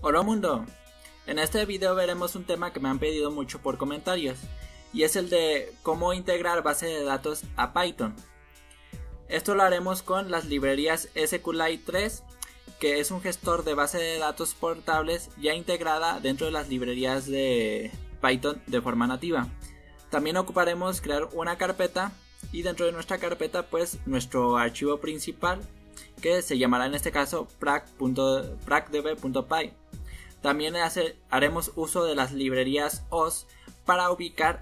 Hola mundo, en este video veremos un tema que me han pedido mucho por comentarios y es el de cómo integrar base de datos a Python. Esto lo haremos con las librerías SQLite 3, que es un gestor de base de datos portables ya integrada dentro de las librerías de Python de forma nativa. También ocuparemos crear una carpeta y dentro de nuestra carpeta pues nuestro archivo principal, que se llamará en este caso pracdb.py. También haremos uso de las librerías os para ubicar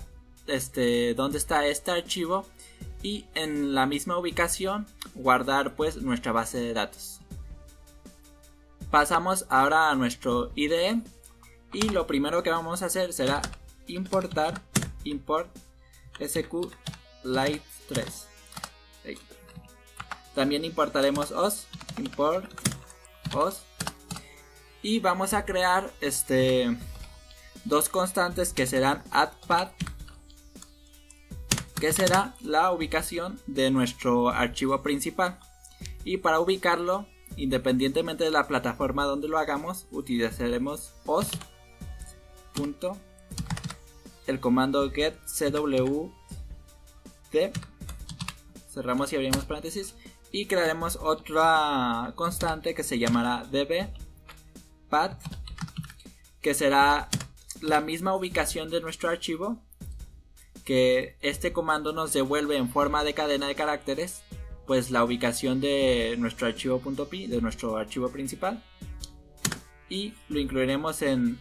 dónde está este archivo y en la misma ubicación guardar pues nuestra base de datos. Pasamos ahora a nuestro IDE y lo primero que vamos a hacer será import SQLite 3. También importaremos import os y vamos a crear dos constantes que serán addPath, que será la ubicación de nuestro archivo principal, y para ubicarlo independientemente de la plataforma donde lo hagamos utilizaremos os. El comando get cwd, cerramos y abrimos paréntesis y crearemos otra constante que se llamará dbPath, que será la misma ubicación de nuestro archivo, que este comando nos devuelve en forma de cadena de caracteres pues la ubicación de nuestro archivo .py, de nuestro archivo principal, y lo incluiremos en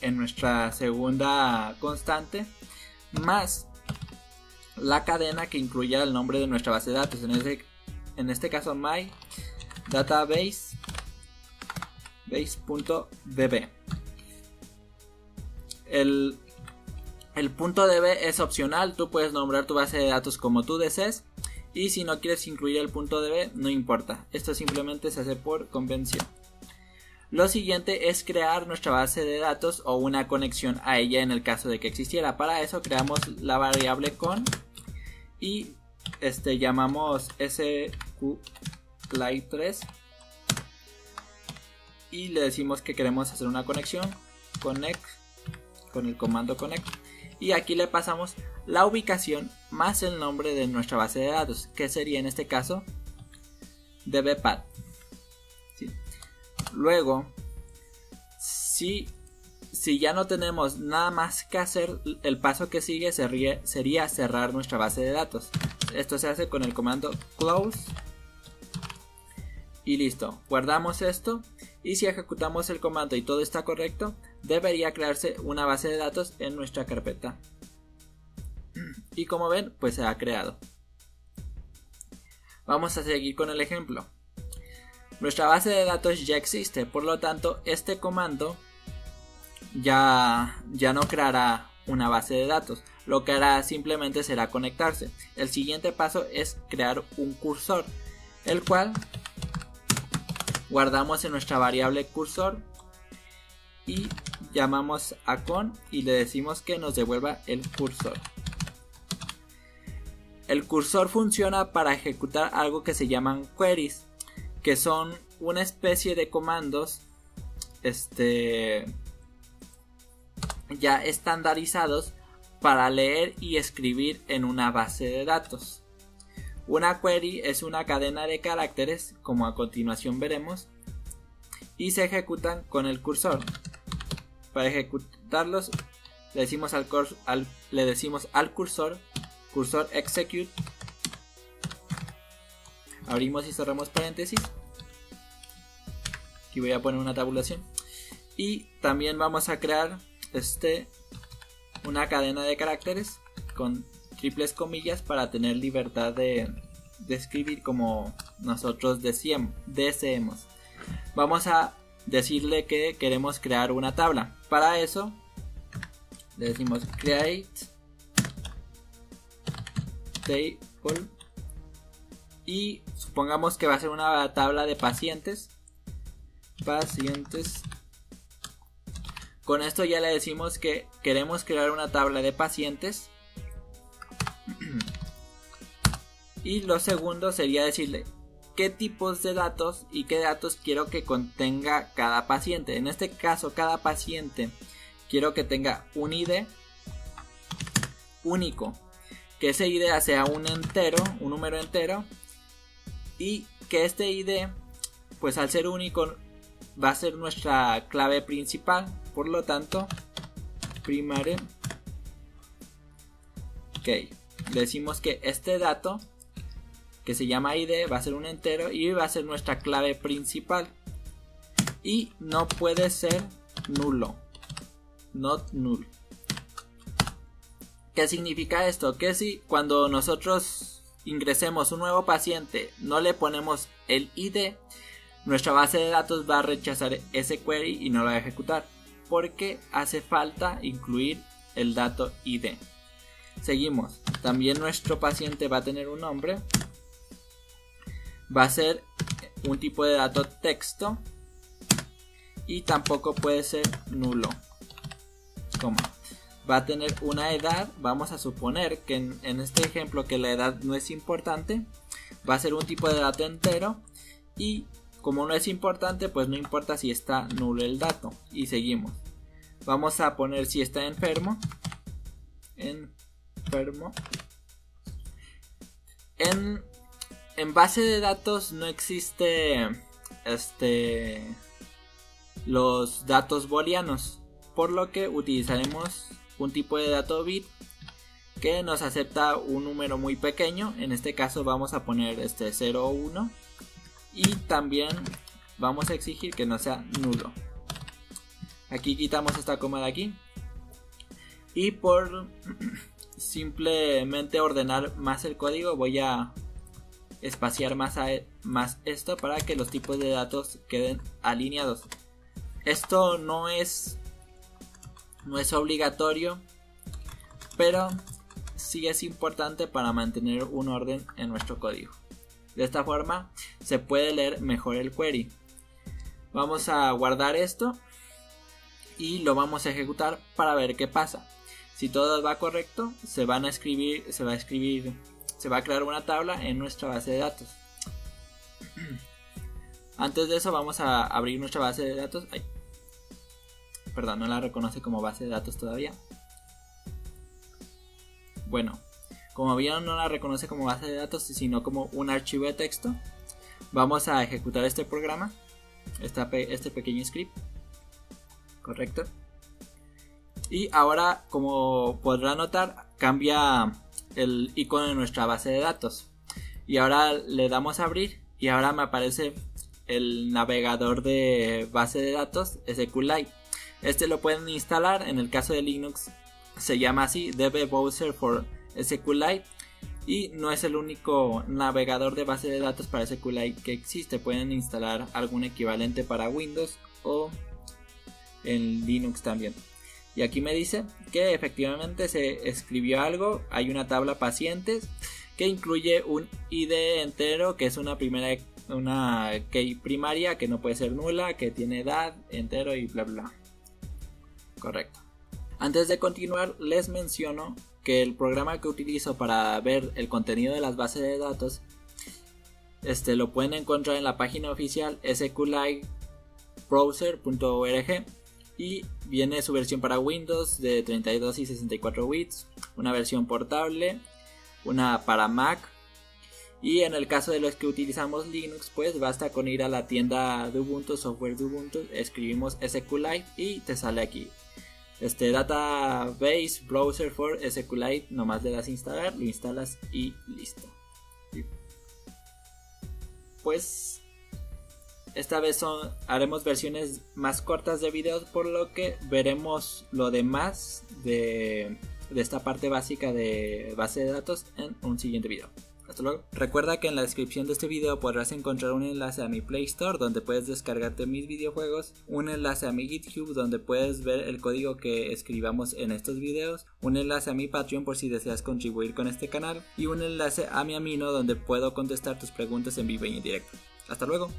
nuestra segunda constante más la cadena que incluya el nombre de nuestra base de datos, en este caso my database.db. El punto .db es opcional, tú puedes nombrar tu base de datos como tú desees, y si no quieres incluir el punto .db no importa, esto simplemente se hace por convención. Lo siguiente es crear nuestra base de datos o una conexión a ella en el caso de que existiera. Para eso creamos la variable con y llamamos SQLite 3 y le decimos que queremos hacer una conexión, connect, con el comando connect, y aquí le pasamos la ubicación más el nombre de nuestra base de datos, que sería en este caso dbPath. ¿Sí? Luego, si ya no tenemos nada más que hacer, el paso que sigue sería cerrar nuestra base de datos. Esto se hace con el comando close y listo. Guardamos esto y si ejecutamos el comando y todo está correcto, debería crearse una base de datos en nuestra carpeta. Y como ven, pues se ha creado. Vamos a seguir con el ejemplo. Nuestra base de datos ya existe, por lo tanto este comando ya no creará una base de datos. Lo que hará simplemente será conectarse. El siguiente paso es crear un cursor, el cual guardamos en nuestra variable cursor y llamamos a con y le decimos que nos devuelva el cursor. El cursor funciona para ejecutar algo que se llaman queries, que son una especie de comandos ya estandarizados para leer y escribir en una base de datos. Una query es una cadena de caracteres, como a continuación veremos, y se ejecutan con el cursor. Para ejecutarlos le decimos al cursor execute, abrimos y cerramos paréntesis. Aquí voy a poner una tabulación y también vamos a crear una cadena de caracteres con triples comillas para tener libertad de escribir como nosotros deseemos. Vamos a decirle que queremos crear una tabla. Para eso le decimos create table y supongamos que va a ser una tabla de pacientes. Con esto ya le decimos que queremos crear una tabla de pacientes. Y lo segundo sería decirle qué tipos de datos y qué datos quiero que contenga cada paciente. En este caso, cada paciente quiero que tenga un ID único, que ese ID sea un número entero, y que este ID, pues al ser único, va a ser nuestra clave principal. Por lo tanto, primary key. Decimos que este dato, que se llama ID, va a ser un entero y va a ser nuestra clave principal. Y no puede ser nulo. Not null. ¿Qué significa esto? Que si cuando nosotros ingresemos un nuevo paciente no le ponemos el ID, nuestra base de datos va a rechazar ese query y no lo va a ejecutar, porque hace falta incluir el dato ID. Seguimos. También nuestro paciente va a tener un nombre. Va a ser un tipo de dato texto. Y tampoco puede ser nulo. Va a tener una edad. Vamos a suponer que en este ejemplo que la edad no es importante. Va a ser un tipo de dato entero. Y como no es importante, pues no importa si está nulo el dato. Y seguimos. Vamos a poner si está enfermo. En base de datos no existe los datos booleanos, por lo que utilizaremos un tipo de dato bit que nos acepta un número muy pequeño. En este caso vamos a poner 0 o 1, y también vamos a exigir que no sea nulo. Aquí quitamos esta coma de aquí, y por simplemente ordenar más el código voy a espaciar más esto para que los tipos de datos queden alineados. Esto no es obligatorio, pero sí es importante para mantener un orden en nuestro código. De esta forma se puede leer mejor el query. Vamos a guardar esto y lo vamos a ejecutar para ver qué pasa. Si todo va correcto, se va a crear una tabla en nuestra base de datos. Antes de eso vamos a abrir nuestra base de datos. Perdón, no la reconoce como base de datos todavía. Bueno, como vieron, no la reconoce como base de datos, sino como un archivo de texto. Vamos a ejecutar este programa, este pequeño script. Correcto. Y ahora, como podrán notar, cambia el icono de nuestra base de datos. Y ahora le damos a abrir y ahora me aparece el navegador de base de datos SQLite. Este lo pueden instalar, en el caso de Linux se llama así, DB Browser for SQLite, y no es el único navegador de base de datos para SQLite que existe. Pueden instalar algún equivalente para Windows o en Linux también. Y aquí me dice que efectivamente se escribió algo. Hay una tabla pacientes que incluye un ID entero, que es una key primaria que no puede ser nula, que tiene edad, entero y bla bla. Correcto. Antes de continuar, les menciono que el programa que utilizo para ver el contenido de las bases de datos lo pueden encontrar en la página oficial sqlitebrowser.org. Y viene su versión para Windows de 32 y 64 bits, una versión portable, una para Mac, y en el caso de los que utilizamos Linux, pues basta con ir a la tienda de Ubuntu, software de Ubuntu, escribimos SQLite y te sale aquí Database Browser for SQLite. Nomás le das a instalar, lo instalas y listo. Pues esta vez haremos versiones más cortas de videos, por lo que veremos lo demás de esta parte básica de base de datos en un siguiente video. Hasta luego. Recuerda que en la descripción de este video podrás encontrar un enlace a mi Play Store donde puedes descargarte mis videojuegos, un enlace a mi GitHub donde puedes ver el código que escribamos en estos videos, un enlace a mi Patreon por si deseas contribuir con este canal, y un enlace a mi Amino donde puedo contestar tus preguntas en vivo y en directo. Hasta luego.